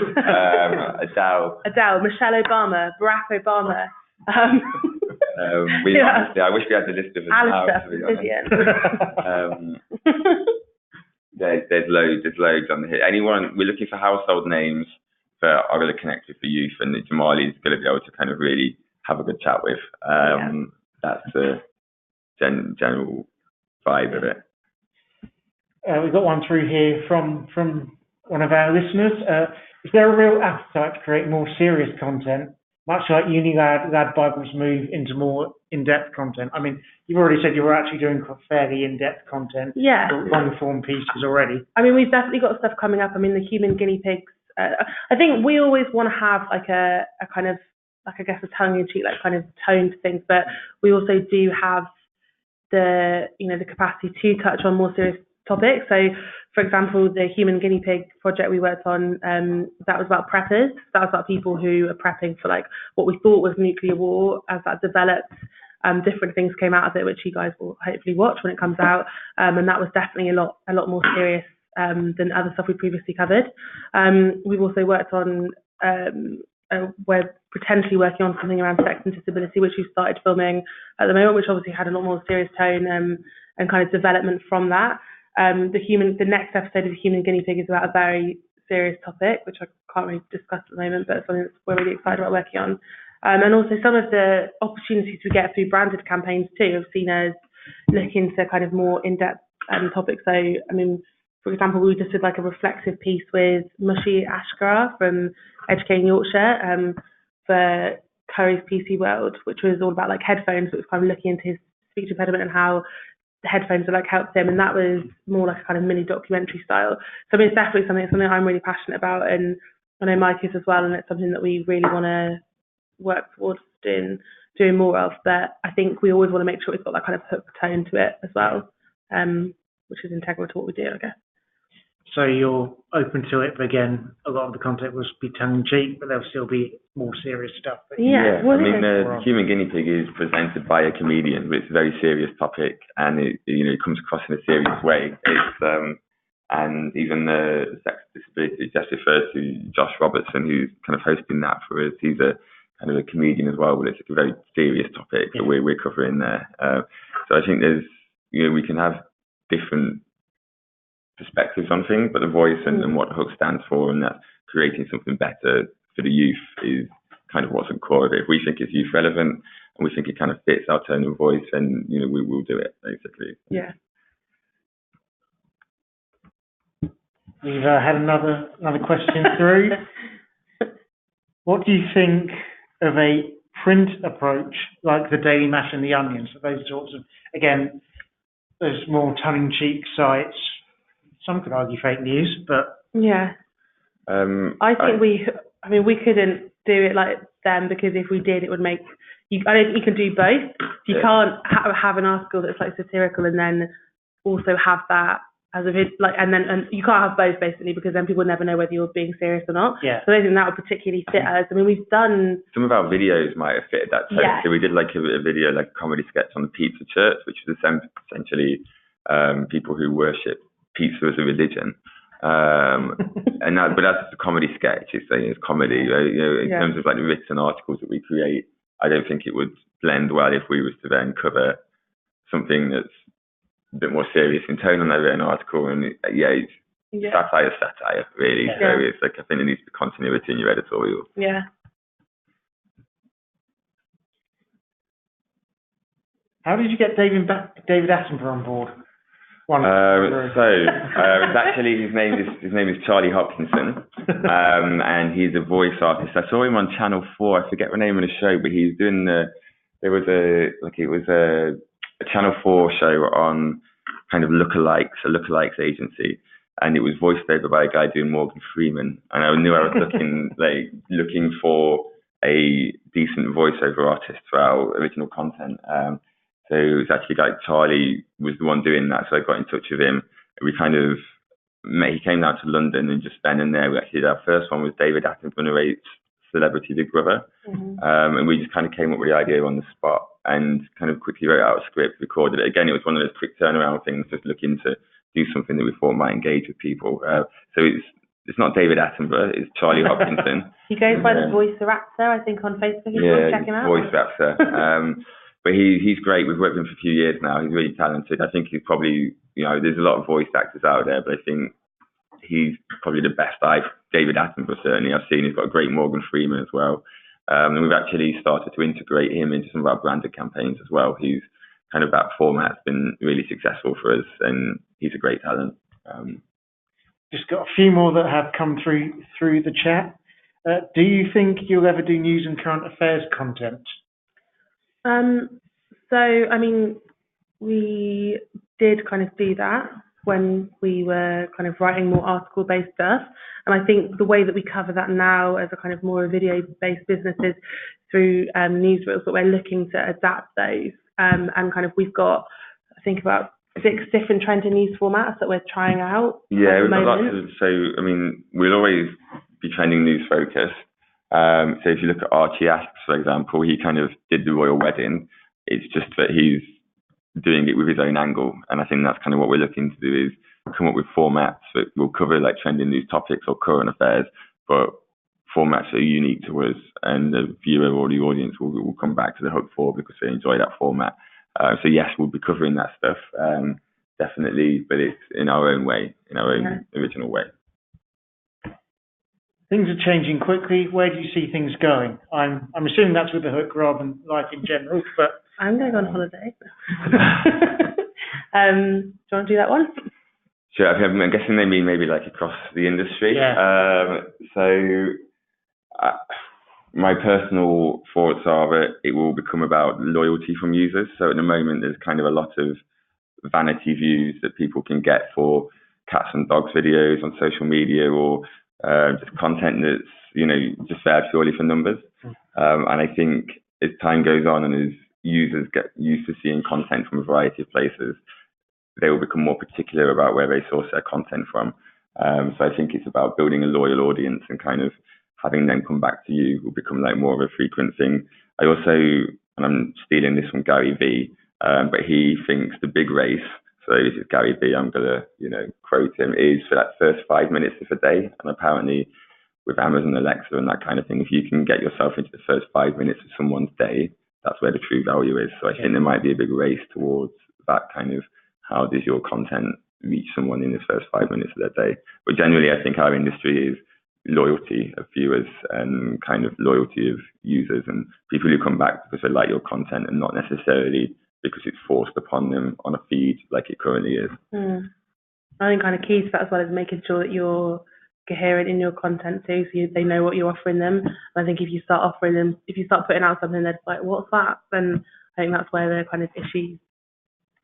Adele, Michelle Obama, Barack Obama. Honestly, I wish we had the list of us now, to be honest. There's loads on the hit. Anyone, we're looking for household names that are going to connect with the youth, and Jamali is going to be able to kind of really have a good chat with. That's the general vibe of it. We've got one through here from one of our listeners. Is there a real appetite to create more serious content, much like Unilad Bible's move into more in-depth content? I mean, you've already said you were actually doing fairly in-depth content, long-form pieces already. I mean, we've definitely got stuff coming up. I mean, the human guinea pigs. I think we always want to have like a kind of, like, I guess, a tongue-in-cheek, like, kind of tone to things, but we also do have the capacity to touch on more serious topics. So, for example, the human guinea pig project we worked on, that was about preppers. That was about people who are prepping for like what we thought was nuclear war. As that developed, different things came out of it, which you guys will hopefully watch when it comes out. And that was definitely a lot more serious than other stuff we previously covered. We've also worked on, we're potentially working on something around sex and disability, which we've started filming at the moment, which obviously had a lot more serious tone and kind of development from that. The next episode of the Human Guinea Pig is about a very serious topic, which I can't really discuss at the moment, but it's something that we're really excited about working on. And also some of the opportunities we get through branded campaigns too have seen us look into kind of more in-depth topics. So, I mean, for example, we just did like a reflective piece with Mushi Ashkara from Educating Yorkshire for Curry's PC World, which was all about like headphones. It was kind of looking into his speech impediment and how the headphones have like helped him, and that was more like a kind of mini documentary style. So I mean, it's definitely something I'm really passionate about, and I know Mike is as well, and it's something that we really want to work towards doing more of. But I think we always want to make sure it's got that kind of hook tone to it as well, which is integral to what we do, I guess. So you're open to it, but again, a lot of the content will be tongue-in-cheek, but there'll still be more serious stuff. Yeah, I mean, the human guinea pig is presented by a comedian, but it's a very serious topic, and it comes across in a serious way. It's and even the sex disability just refers to Josh Robertson, who's kind of hosting that for us. He's a kind of a comedian as well, but it's a very serious topic that we're covering there. So I think there's we can have different perspectives on things, but the voice and what the hook stands for, and that creating something better for the youth is kind of what's at the core of it. If we think it's youth relevant and we think it kind of fits our tone of voice, then we will do it, basically. Yeah. We've had another question through. What do you think of a print approach like the Daily Mash and the Onion? So those sorts of, again, those more tongue-in-cheek sites. Some could argue fake news, but yeah. I think we couldn't do it like them, because if we did, it would make I don't think you can do both. You can't have an article that's like satirical and then also have that as a and you can't have both, basically, because then people never know whether you're being serious or not. Yeah. So I don't think that would particularly fit us. I mean, we've done some of our videos might have fitted that tone. Yeah. So we did like a video, like a comedy sketch on the Pizza Church, which is essentially people who worship pizza as a religion. But that's a comedy sketch. It's comedy. In terms of like the written articles that we create, I don't think it would blend well if we was to then cover something that's a bit more serious in tone on that written article. And satire, really. Yeah. So it's like, I think there needs to be continuity in your editorial. Yeah. How did you get David Attenborough on board? It's actually his name is Charlie Hopkinson, and he's a voice artist. I saw him on Channel 4. I forget the name of the show, but he's doing it was a Channel 4 show on kind of lookalikes agency, and it was voiced over by a guy doing Morgan Freeman. And I knew I was looking for a decent voiceover artist for our original content. So it was actually like Charlie was the one doing that, so I got in touch with him. We kind of met. He came down to London, and just then and there, we actually did our first one with David Attenborough narrates Celebrity Big Brother, and we just kind of came up with the idea on the spot and kind of quickly wrote out a script, recorded it. Again, it was one of those quick turnaround things, just looking to do something that we thought might engage with people. So it's not David Attenborough, it's Charlie Hopkinson. He goes by the Voice Raptor, I think, on Facebook. If you want to check him out. Voice Raptor. But he's great. We've worked with him for a few years now. He's really talented. I think he's probably, there's a lot of voice actors out there, but I think he's probably the best David Attenborough, certainly, I've seen. He's got a great Morgan Freeman as well. And we've actually started to integrate him into some of our branded campaigns as well. He's kind of, that format's been really successful for us, and he's a great talent. Just got a few more that have come through the chat. Do you think you'll ever do news and current affairs content? So, I mean, we did kind of do that when we were kind of writing more article-based stuff. And I think the way that we cover that now as a kind of more video-based business is through newsreels, but we're looking to adapt those. And kind of, we've got, I think, about 6 different trending news formats that we're trying out. Yeah, we've got lots of, so, I mean, we'll always be trending news focused. So if you look at Archie Asks, for example, he kind of did the royal wedding. It's just that he's doing it with his own angle. And I think that's kind of what we're looking to do, is come up with formats that will cover like trending news topics or current affairs, but formats that are unique to us, and the viewer or the audience will come back to the Hook for because they enjoy that format. So yes, we'll be covering that stuff, definitely, but it's in our own way, in our own original way. Things are changing quickly. Where do you see things going? I'm assuming that's with the Hook rather than life in general, but... I'm going on holiday. Do you want to do that one? Sure, I'm guessing they mean maybe like across the industry. Yeah. My personal thoughts are that it will become about loyalty from users. So at the moment, there's kind of a lot of vanity views that people can get for cats and dogs videos on social media, or just content that's, just there purely for numbers. And I think as time goes on and as users get used to seeing content from a variety of places, they will become more particular about where they source their content from. So I think it's about building a loyal audience, and kind of having them come back to you will become like more of a frequent thing. I also, and I'm stealing this from Gary Vee, but he thinks the big race, so this is Gary Vee, I'm going to, quote him, is for that first 5 minutes of a day. And apparently with Amazon Alexa and that kind of thing, if you can get yourself into the first 5 minutes of someone's day, that's where the true value is. So I think there might be a big race towards that kind of, how does your content reach someone in the first 5 minutes of their day. But generally, I think our industry is loyalty of viewers and kind of loyalty of users and people who come back because they like your content and not necessarily because it's forced upon them on a feed like it currently is. I think kind of key to that as well is making sure that you're coherent in your content too, so they know what you're offering them. And I think if you start putting out something that's like, what's that? Then I think that's where the kind of issues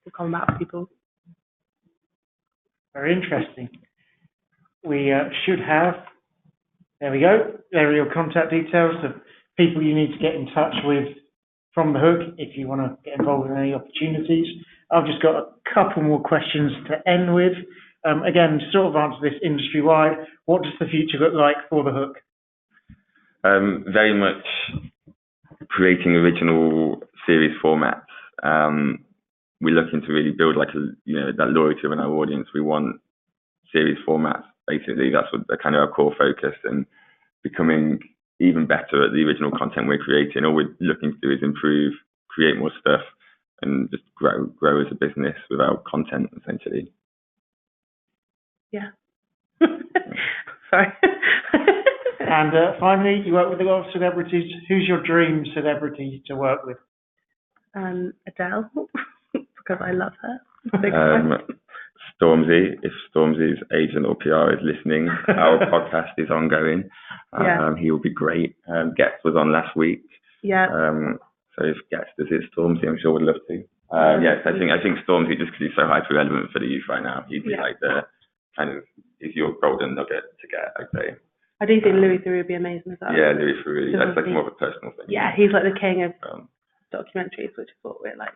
will come about for people. Very interesting. We should have, there we go, there are your contact details of people you need to get in touch with from The Hook if you want to get involved in any opportunities. I've just got a couple more questions to end with. Again, to sort of answer this industry-wide, what does the future look like for The Hook? Very much creating original series formats. We're looking to really build that loyalty of our audience. We want series formats. Basically, that's what kind of our core focus, and becoming even better at the original content we're creating. All we're looking to do is improve, create more stuff, and just grow as a business with our content, essentially. Yeah. Sorry. And finally, you work with a lot of celebrities. Who's your dream celebrity to work with? Adele, because I love her. Stormzy, if Stormzy's agent or PR is listening, our podcast is ongoing. He will be great. Getz was on last week. Yeah. So if Getz does it, Stormzy, I'm sure would love to. Yes, I think Stormzy, just because he's so hyper relevant for the youth right now, he'd be like the kind of, is your golden nugget to get, I'd say. I do think Louis Theroux would be amazing as well. Yeah, Louis Theroux, that's like more of a personal thing. Yeah, he's like the king of documentaries, which is what we're like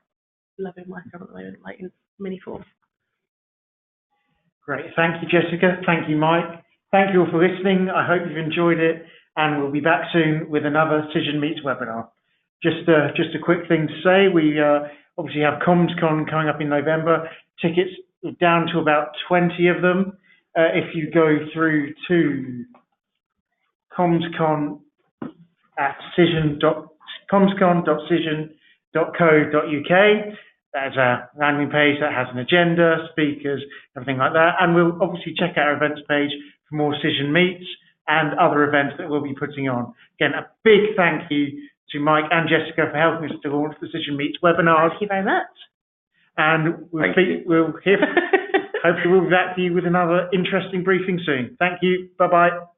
loving working on at the moment, like in mini form. Great. Thank you, Jessica. Thank you, Mike. Thank you all for listening. I hope you've enjoyed it, and we'll be back soon with another Cision Meets webinar. Just a quick thing to say, we obviously have CommsCon coming up in November. Tickets are down to about 20 of them. If you go through to CommsCon at commscon.cision.co.uk. That's a landing page that has an agenda, speakers, everything like that. And we'll obviously check out our events page for more Cision Meets and other events that we'll be putting on. Again, a big thank you to Mike and Jessica for helping us to launch the Cision Meets webinars. Thank you very much. And hopefully we'll be back to you with another interesting briefing soon. Thank you. Bye-bye.